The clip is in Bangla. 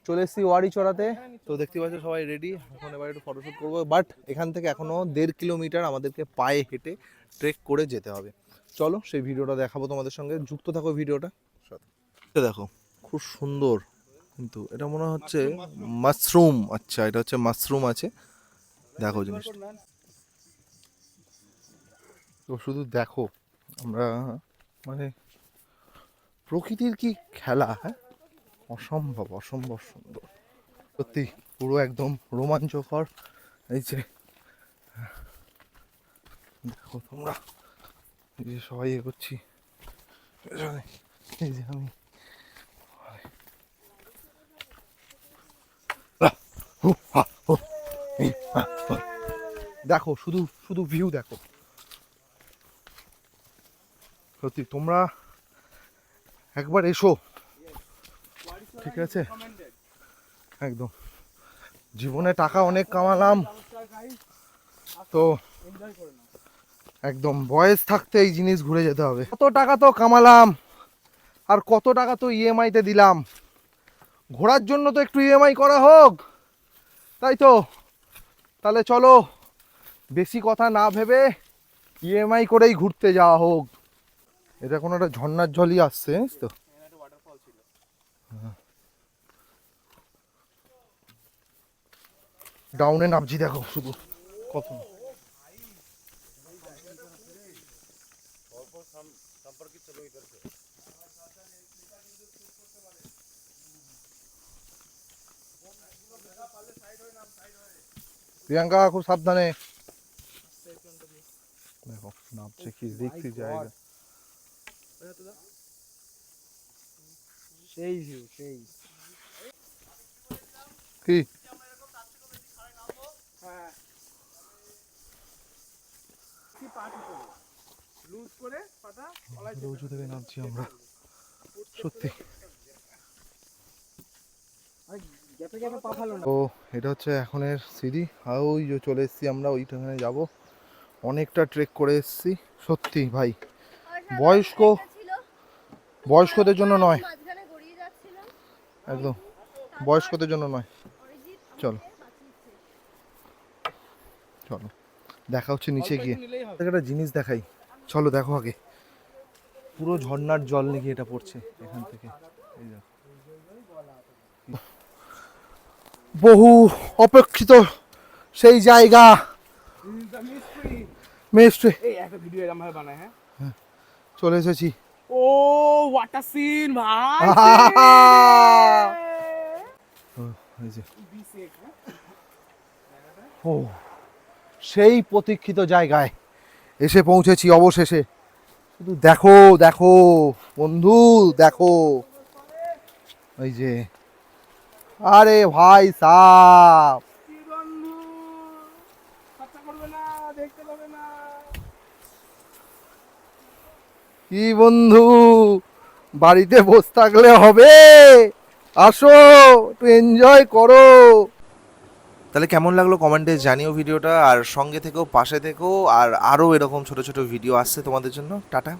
চলে এসেছি ওয়ারি চড়াতে। তো দেখতে পাচ্ছ সবাই রেডি, এখন এবার একটু ফটোশ্যুট করবো। বাট এখান থেকে এখনো 1.5 কিলোমিটার আমাদেরকে পায়ে হেঁটে ট্রেক করে যেতে হবে। চলো সেই ভিডিওটা দেখাবো তোমাদের সঙ্গে, যুক্ত থাকো ভিডিওটা সাথে। দেখো খুব সুন্দর, কিন্তু এটা মনে হচ্ছে মাশরুম। আচ্ছা, এটা হচ্ছে মাশরুম আছে, দেখো জিনিসটা। তো শুধু দেখো, আমরা মানে প্রকৃতির কি খেলা, হ্যাঁ, অসম্ভব অসম্ভব সুন্দর সত্যি, পুরো একদম রোমাঞ্চকর। এই যে দেখো তোমরা, এই যে সবাই এগোচ্ছি, এই যে আমি দেখো, শুধু শুধু ভিউ দেখো। সত্যি তোমরা একবার এসো, ঠিক আছে? একদম, জীবনে টাকা অনেক কামালাম, তো একদম বয়স থাকতে এই জিনিস ঘুরে যেতে হবে। কত টাকা তো কামালাম, আর কত টাকা তো ইএমআই তে দিলাম, ঘোরার জন্য তো একটু ইএমআই করা হোক, তাই তো? তাহলে চলো বেশি কথা না ভেবে ইএমআই করেই ঘুরতে যাওয়া হোক। এটা কোনো একটা ঝর্ণার জলই আসছে, জানিস তো? ডাউনে নামছি, দেখো শুধু কত। প্রিয়াঙ্কা খুব সাবধানে, দেখো নামছে কি দেখতে জায়গা। সেই ভিউ, সেই কি রোজু থেকে নামছি আমরা, সত্যি। তো এটা হচ্ছে এখনের সিঁড়ি, আর ওই যে চলে এসেছি আমরা, ওইখানে যাব। অনেকটা ট্রেক করে এসেছি সত্যি ভাই, বয়স্ক বয়স্কদের জন্য নয়, একদম বয়স্কদের জন্য নয়। চলো চলো, দেখা হচ্ছে নিচে গিয়ে। একটা জিনিস দেখাই, চলো দেখো আগে। পুরো ঝর্ণার জল নাকি এটা পড়ছে এখান থেকে, এই দেখো। বহু অপেক্ষিত সেই জায়গা, মিস্ট্রি। চলে এসেছি। ও ওয়াটার সিন ভাই, এই যে ও সেই প্রতীক্ষিত জায়গায় এসে পৌঁছেছি অবশেষে। শুধু দেখো দেখো বন্ধু, দেখো এই যে, আরে ভাই সাব, কি বন্ধু, বাড়িতে বসে থাকলে হবে? আসো একটু এনজয় করো। তাহলে কেমন লাগলো কমেন্টে জানিও ভিডিওটা, আর সঙ্গে থেকেও পাশে থেকেও, আর আরও এরকম ছোট ছোট ভিডিও আসছে তোমাদের জন্য। টাটা।